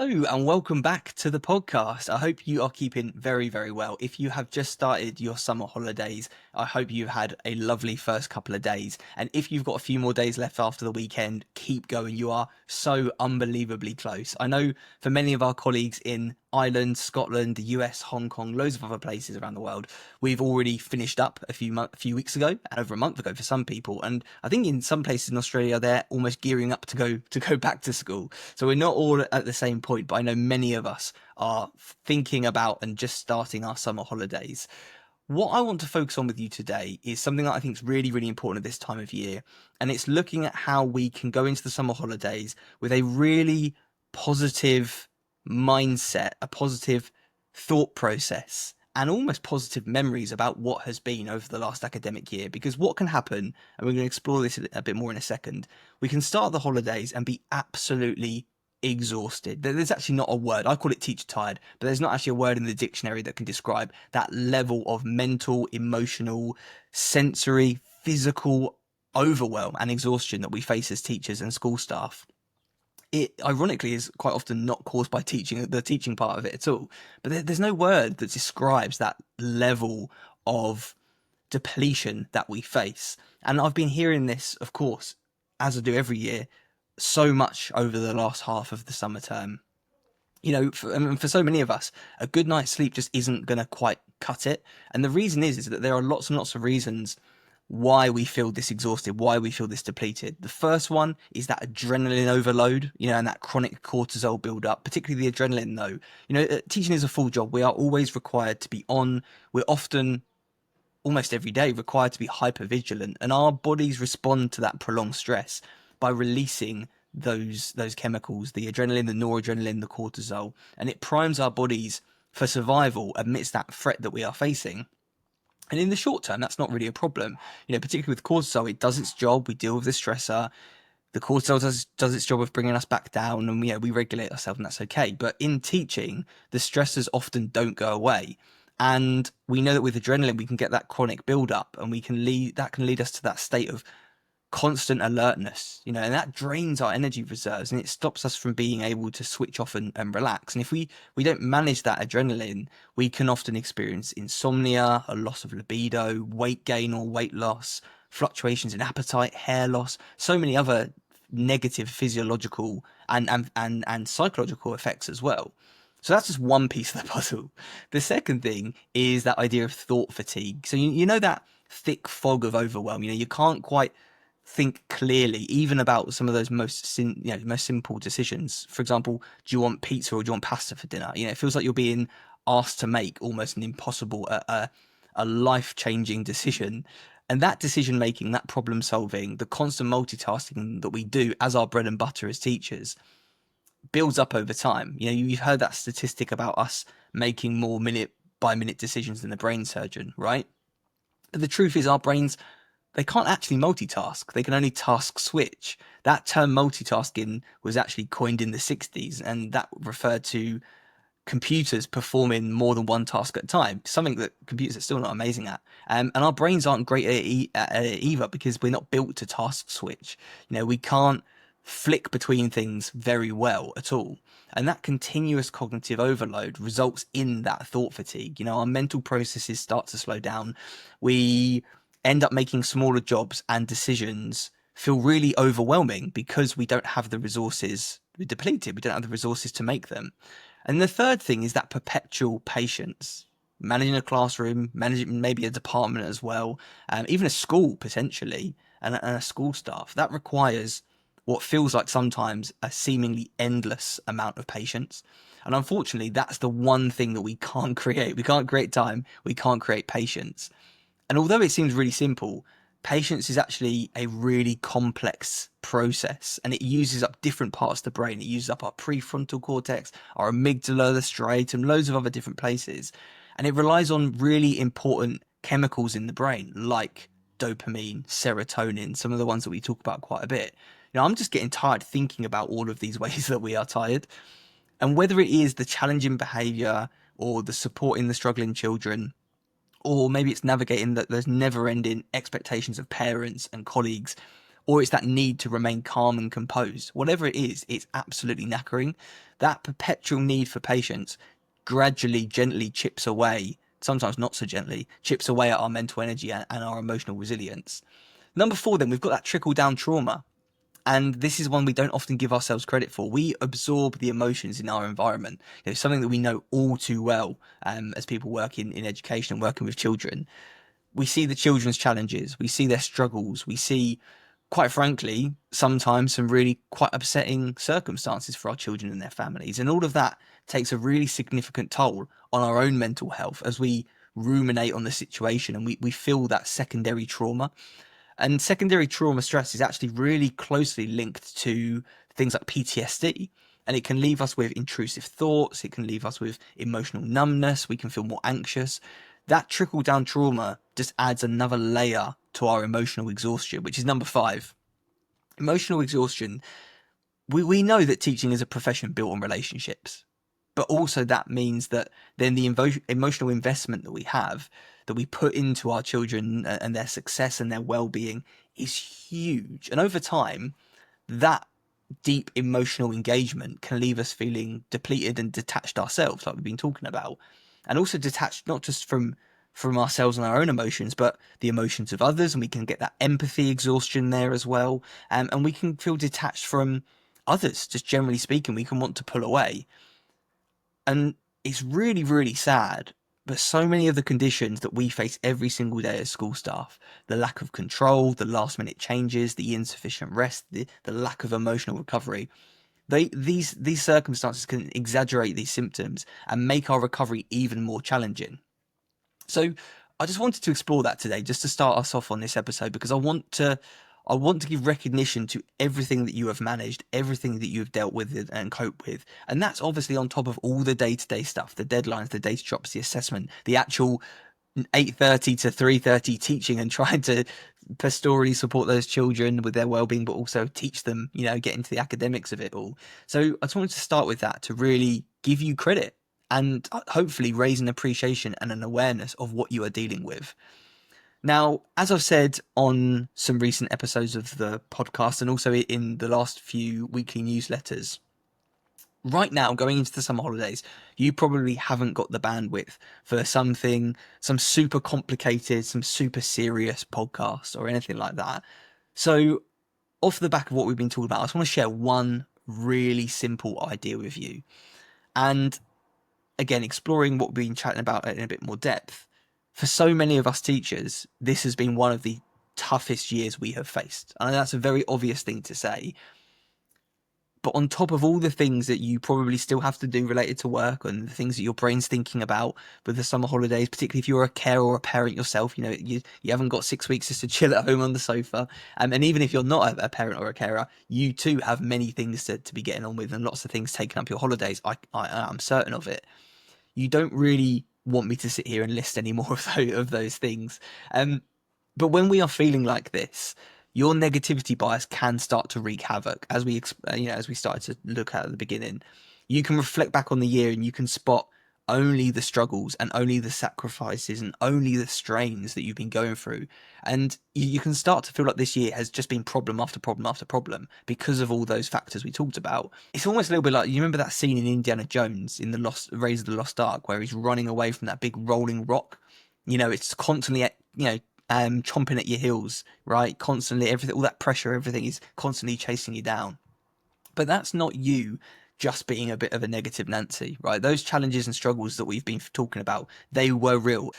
Hello and welcome back to the podcast. I hope you are keeping very, very well. If you have just started your summer holidays, I hope you've had a lovely first couple of days. And if you've got a few more days left after the weekend, keep going. You are so unbelievably close. I know for many of our colleagues in Ireland, Scotland, the US, Hong Kong, loads of other places around the world, we've already finished up a few weeks ago, and over a month ago for some people. And I think in some places in Australia, they're almost gearing up to go back to school. So we're not all at the same point, but I know many of us are thinking about and just starting our summer holidays. What I want to focus on with you today is something that I think is really, really important at this time of year. And it's looking at how we can go into the summer holidays with a really positive mindset, a positive thought process, and almost positive memories about what has been over the last academic year. Because what can happen, and we're going to explore this a bit more in a second, we can start the holidays and be absolutely exhausted. There's actually not a word, I call it teacher tired, but there's not actually a word in the dictionary that can describe that level of mental, emotional, sensory, physical overwhelm and exhaustion that we face as teachers and school staff. It ironically is quite often not caused by the teaching part of it at all. But there's no word that describes that level of depletion that we face. And I've been hearing this, of course, as I do every year, so much over the last half of the summer term. You know, for so many of us, a good night's sleep just isn't going to quite cut it. And the reason is that there are lots and lots of reasons why we feel this exhausted, why we feel this depleted. The first one is that adrenaline overload, and that chronic cortisol build-up, particularly the adrenaline though. Teaching is a full job. We are always required to be on. We're often, almost every day, required to be hyper vigilant, and our bodies respond to that prolonged stress by releasing those chemicals, the adrenaline, the noradrenaline, the cortisol, and it primes our bodies for survival amidst that threat that we are facing. And in the short term, that's not really a problem. Particularly with cortisol, it does its job. We deal with the stressor. The cortisol does its job of bringing us back down, and we regulate ourselves, and that's okay. But in teaching, the stressors often don't go away. And we know that with adrenaline, we can get that chronic build-up, and that can lead us to that state of constant alertness, and that drains our energy reserves, and it stops us from being able to switch off and relax. And if we don't manage that adrenaline, we can often experience insomnia, a loss of libido, weight gain or weight loss, fluctuations in appetite, hair loss, so many other negative physiological and psychological effects as well. So that's just one piece of the puzzle. The second thing is that idea of thought fatigue. So you know that thick fog of overwhelm. You can't quite think clearly, even about some of those most simple decisions. For example, do you want pizza or do you want pasta for dinner? It feels like you're being asked to make almost an impossible, a life-changing decision. And that decision making, that problem solving, the constant multitasking that we do as our bread and butter as teachers builds up over time. You've heard that statistic about us making more minute by minute decisions than the brain surgeon, right? But the truth is our brains, they can't actually multitask. They can only task switch. That term multitasking was actually coined in the 60s, and that referred to computers performing more than one task at a time, something that computers are still not amazing at. And our brains aren't great at it either, because we're not built to task switch. We can't flick between things very well at all. And that continuous cognitive overload results in that thought fatigue. Our mental processes start to slow down. We end up making smaller jobs and decisions feel really overwhelming because we don't have the resources. We're depleted. We don't have the resources to make them. And the third thing is that perpetual patience. Managing a classroom, managing maybe a department as well, even a school potentially, and a school staff. That requires what feels like sometimes a seemingly endless amount of patience. And unfortunately, that's the one thing that we can't create. We can't create time. We can't create patience. And although it seems really simple, patience is actually a really complex process, and it uses up different parts of the brain. It uses up our prefrontal cortex, our amygdala, the striatum, loads of other different places. And it relies on really important chemicals in the brain, like dopamine, serotonin, some of the ones that we talk about quite a bit. I'm just getting tired thinking about all of these ways that we are tired. And whether it is the challenging behavior or the supporting the struggling children, or maybe it's navigating those never-ending expectations of parents and colleagues, or it's that need to remain calm and composed. Whatever it is, it's absolutely knackering. That perpetual need for patience gradually, gently chips away, sometimes not so gently, chips away at our mental energy and our emotional resilience. Number 4, then, we've got that trickle-down trauma. And this is one we don't often give ourselves credit for. We absorb the emotions in our environment. Something that we know all too well as people working in education and working with children. We see the children's challenges. We see their struggles. We see, quite frankly, sometimes some really quite upsetting circumstances for our children and their families. And all of that takes a really significant toll on our own mental health as we ruminate on the situation and we feel that secondary trauma. And secondary trauma stress is actually really closely linked to things like PTSD. And it can leave us with intrusive thoughts. It can leave us with emotional numbness. We can feel more anxious. That trickle-down trauma just adds another layer to our emotional exhaustion, which is number 5. Emotional exhaustion. We know that teaching is a profession built on relationships. But also that means that then the emotional investment that we have, that we put into our children and their success and their well-being is huge. And over time, that deep emotional engagement can leave us feeling depleted and detached ourselves, like we've been talking about. And also detached not just from ourselves and our own emotions, but the emotions of others. And we can get that empathy exhaustion there as well. And we can feel detached from others, just generally speaking. We can want to pull away. And it's really, really sad, but so many of the conditions that we face every single day as school staff, the lack of control, the last minute changes, the insufficient rest, the lack of emotional recovery, these circumstances can exaggerate these symptoms and make our recovery even more challenging. So I just wanted to explore that today, just to start us off on this episode, because I want to give recognition to everything that you have managed, everything that you have dealt with and coped with. And that's obviously on top of all the day-to-day stuff, the deadlines, the data drops, the assessment, the actual 8:30 to 3:30 teaching and trying to pastorally support those children with their well-being, but also teach them, get into the academics of it all. So I just wanted to start with that to really give you credit and hopefully raise an appreciation and an awareness of what you are dealing with. Now, as I've said on some recent episodes of the podcast and also in the last few weekly newsletters, right now, going into the summer holidays, you probably haven't got the bandwidth for some super complicated, some super serious podcast or anything like that. So off the back of what we've been talking about, I just want to share one really simple idea with you. And again, exploring what we've been chatting about in a bit more depth. For so many of us teachers, this has been one of the toughest years we have faced. I know that's a very obvious thing to say, but on top of all the things that you probably still have to do related to work and the things that your brain's thinking about with the summer holidays, particularly if you're a carer or a parent yourself, you haven't got 6 weeks just to chill at home on the sofa. And even if you're not a parent or a carer, you too have many things to be getting on with and lots of things taking up your holidays. I'm certain of it. You don't really want me to sit here and list any more of those things. But when we are feeling like this, your negativity bias can start to wreak havoc. As we started to look at the beginning, you can reflect back on the year and you can spot only the struggles and only the sacrifices and only the strains that you've been going through. And you can start to feel like this year has just been problem after problem after problem because of all those factors we talked about. It's almost a little bit like, you remember that scene in Indiana Jones in the Raiders of the Lost Ark where he's running away from that big rolling rock? It's constantly, chomping at your heels, right? Constantly, everything, all that pressure, everything is constantly chasing you down. But that's not you just being a bit of a negative Nancy, right? Those challenges and struggles that we've been talking about, they were real.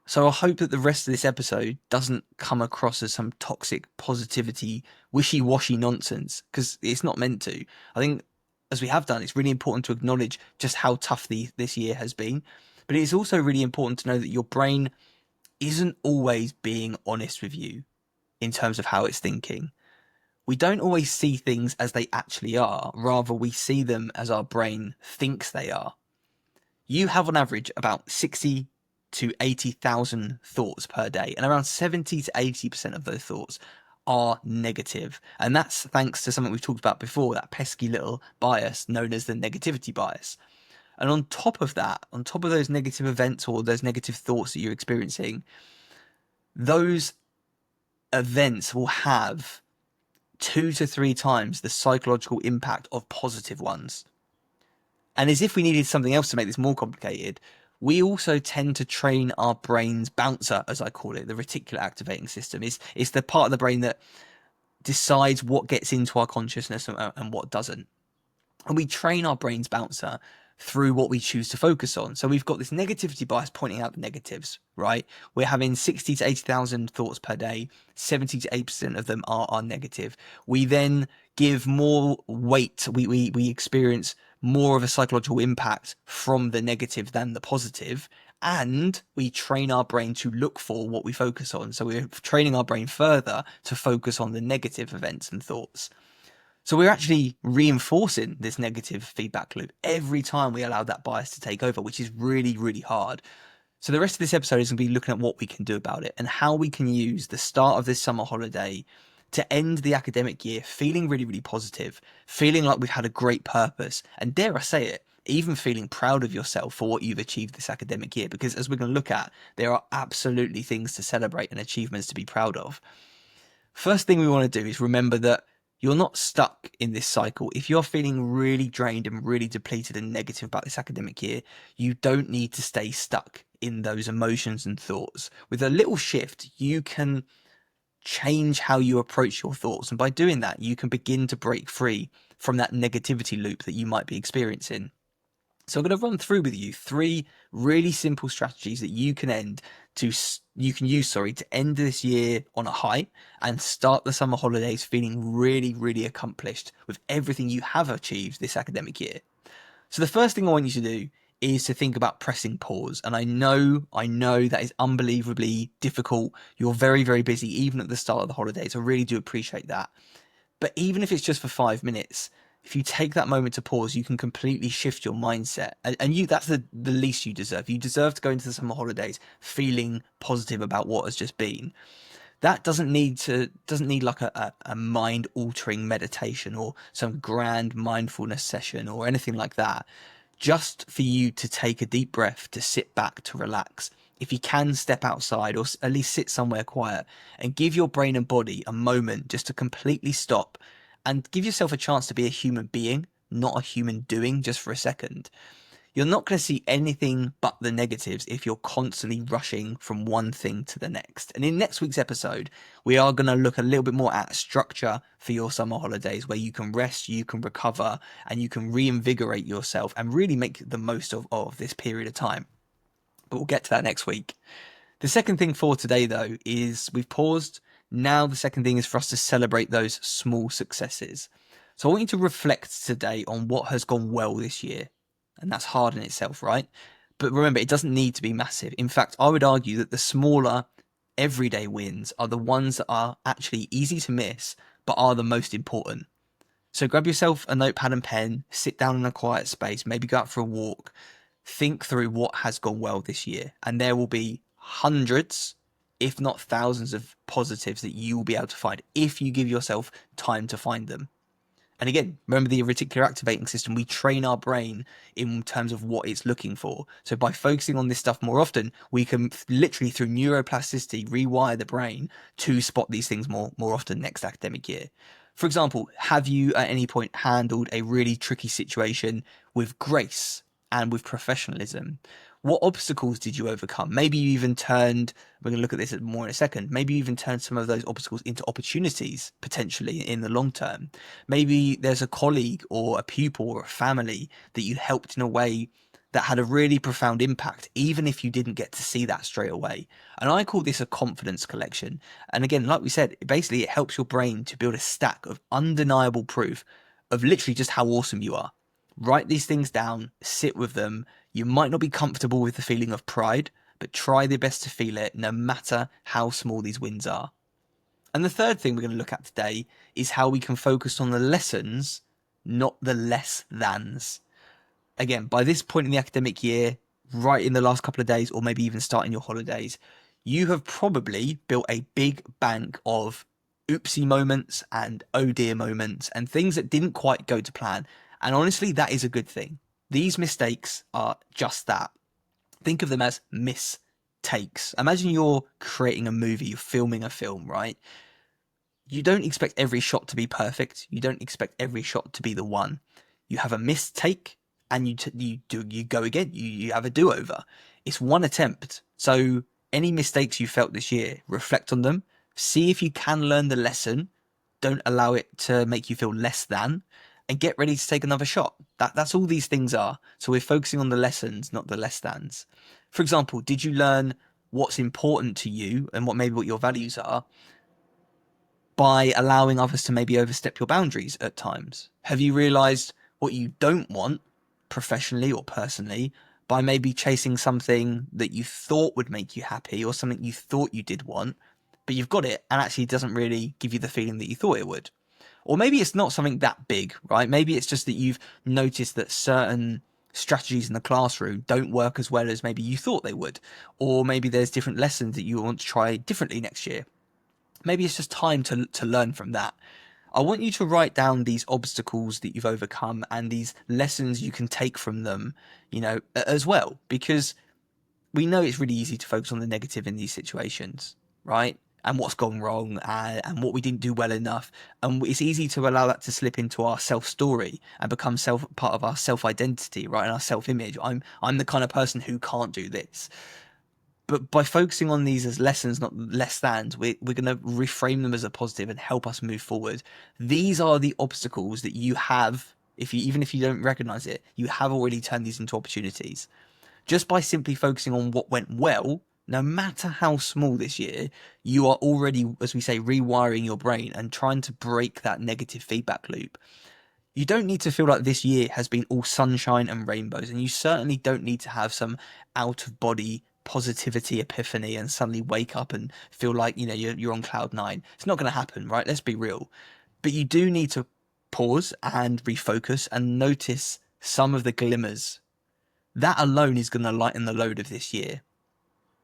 So I hope that the rest of this episode doesn't come across as some toxic positivity, wishy-washy nonsense, because it's not meant to. I think, as we have done, it's really important to acknowledge just how tough this year has been. But it's also really important to know that your brain isn't always being honest with you in terms of how it's thinking. We don't always see things as they actually are. Rather, we see them as our brain thinks they are. You have on average about 60 to 80,000 thoughts per day, and around 70 to 80% of those thoughts are negative. And that's thanks to something we've talked about before, that pesky little bias known as the negativity bias. And on top of that, on top of those negative events or those negative thoughts that you're experiencing, those events will have 2 to 3 times the psychological impact of positive ones. And as if we needed something else to make this more complicated, we also tend to train our brain's bouncer, as I call it, the reticular activating system. It's the part of the brain that decides what gets into our consciousness and what doesn't. And we train our brain's bouncer through what we choose to focus on. So we've got this negativity bias pointing out the negatives, right? We're having 60 to 80,000 thoughts per day. 70 to 80% of them are negative. We then give more weight. We experience more of a psychological impact from the negative than the positive. And we train our brain to look for what we focus on. So we're training our brain further to focus on the negative events and thoughts. So we're actually reinforcing this negative feedback loop every time we allow that bias to take over, which is really, really hard. So the rest of this episode is going to be looking at what we can do about it and how we can use the start of this summer holiday to end the academic year feeling really, really positive, feeling like we've had a great purpose, and dare I say it, even feeling proud of yourself for what you've achieved this academic year, because as we're going to look at, there are absolutely things to celebrate and achievements to be proud of. First thing we want to do is remember that you're not stuck in this cycle. If you're feeling really drained and really depleted and negative about this academic year, you don't need to stay stuck in those emotions and thoughts. With a little shift, you can change how you approach your thoughts. And by doing that, you can begin to break free from that negativity loop that you might be experiencing. So I'm going to run through with you 3 really simple strategies that you can use to end this year on a high and start the summer holidays feeling really, really accomplished with everything you have achieved this academic year. So the first thing I want you to do is to think about pressing pause. And I know that is unbelievably difficult. You're very, very busy, even at the start of the holidays. I really do appreciate that. But even if it's just for 5 minutes, if you take that moment to pause, you can completely shift your mindset. And that's the least you deserve. You deserve to go into the summer holidays feeling positive about what has just been. That doesn't need like a mind altering meditation or some grand mindfulness session or anything like that. Just for you to take a deep breath, to sit back, to relax. If you can, step outside or at least sit somewhere quiet and give your brain and body a moment just to completely stop and give yourself a chance to be a human being, not a human doing, just for a second. You're not going to see anything but the negatives if you're constantly rushing from one thing to the next. And in next week's episode, we are going to look a little bit more at structure for your summer holidays, where you can rest, you can recover, and you can reinvigorate yourself and really make the most of this period of time. But we'll get to that next week. The second thing for today, though, is we've paused. Now the second thing is for us to celebrate those small successes. So I want you to reflect today on what has gone well this year. And that's hard in itself, right? But remember, it doesn't need to be massive. In fact, I would argue that the smaller everyday wins are the ones that are actually easy to miss, but are the most important. So grab yourself a notepad and pen, sit down in a quiet space, maybe go out for a walk, think through what has gone well this year. And there will be hundreds, if not thousands of positives that you will be able to find if you give yourself time to find them. And again, remember the reticular activating system, we train our brain in terms of what it's looking for. So by focusing on this stuff more often, we can literally through neuroplasticity rewire the brain to spot these things more often next academic year. For example, have you at any point handled a really tricky situation with grace and with professionalism? What obstacles did you overcome? Maybe you even turned, we're going to look at this more in a second, maybe you even turned some of those obstacles into opportunities, potentially in the long term. Maybe there's a colleague or a pupil or a family that you helped in a way that had a really profound impact, even if you didn't get to see that straight away. And I call this a confidence collection. And again, like we said, basically it helps your brain to build a stack of undeniable proof of literally just how awesome you are. Write these things down, sit with them. You might not be comfortable with the feeling of pride, but try your best to feel it no matter how small these wins are. And the third thing we're going to look at today is how we can focus on the lessons, not the less thans. Again, by this point in the academic year, right in the last couple of days, or maybe even starting your holidays, you have probably built a big bank of oopsie moments and oh dear moments and things that didn't quite go to plan. And honestly, that is a good thing. These mistakes are just that. Think of them as mistakes. Imagine you're creating a movie, you're filming a film, right? You don't expect every shot to be perfect. You don't expect every shot to be the one. You have a mistake and you go again. You have a do-over. It's one attempt. So any mistakes you felt this year, reflect on them. See if you can learn the lesson. Don't allow it to make you feel less than, and get ready to take another shot. That's all these things are. So we're focusing on the lessons, not the less thans. For example, did you learn what's important to you and what your values are by allowing others to maybe overstep your boundaries at times? Have you realized what you don't want professionally or personally by maybe chasing something that you thought would make you happy or something you thought you did want, but you've got it and actually it doesn't really give you the feeling that you thought it would? Or maybe it's not something that big, right? Maybe it's just that you've noticed that certain strategies in the classroom don't work as well as maybe you thought they would. Or maybe there's different lessons that you want to try differently next year. Maybe it's just time to learn from that. I want you to write down these obstacles that you've overcome and these lessons you can take from them, as well, because we know it's really easy to focus on the negative in these situations, right? And what's gone wrong and what we didn't do well enough. And it's easy to allow that to slip into our self-story and become part of our self-identity, right? And our self-image. I'm the kind of person who can't do this. But by focusing on these as lessons, not less thans, we're going to reframe them as a positive and help us move forward. These are the obstacles that you have, even if you don't recognize it, you have already turned these into opportunities. Just by simply focusing on what went well, no matter how small this year, you are already, as we say, rewiring your brain and trying to break that negative feedback loop. You don't need to feel like this year has been all sunshine and rainbows, and you certainly don't need to have some out-of-body positivity epiphany and suddenly wake up and feel like you're on cloud nine. It's not going to happen, right? Let's be real. But you do need to pause and refocus and notice some of the glimmers. That alone is going to lighten the load of this year.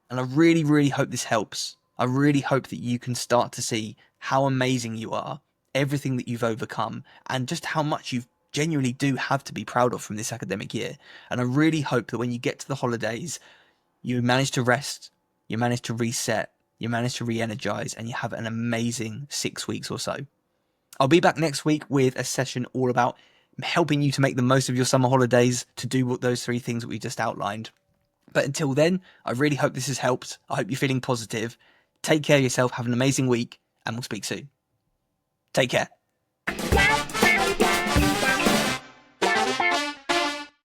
And I really, really hope this helps. I really hope that you can start to see how amazing you are, everything that you've overcome, and just how much you genuinely do have to be proud of from this academic year. And I really hope that when you get to the holidays, you manage to rest, you manage to reset, you manage to re-energize, and you have an amazing 6 weeks or so. I'll be back next week with a session all about helping you to make the most of your summer holidays, to do those 3 things that we just outlined. But until then, I really hope this has helped. I hope you're feeling positive. Take care of yourself, have an amazing week, and we'll speak soon. Take care.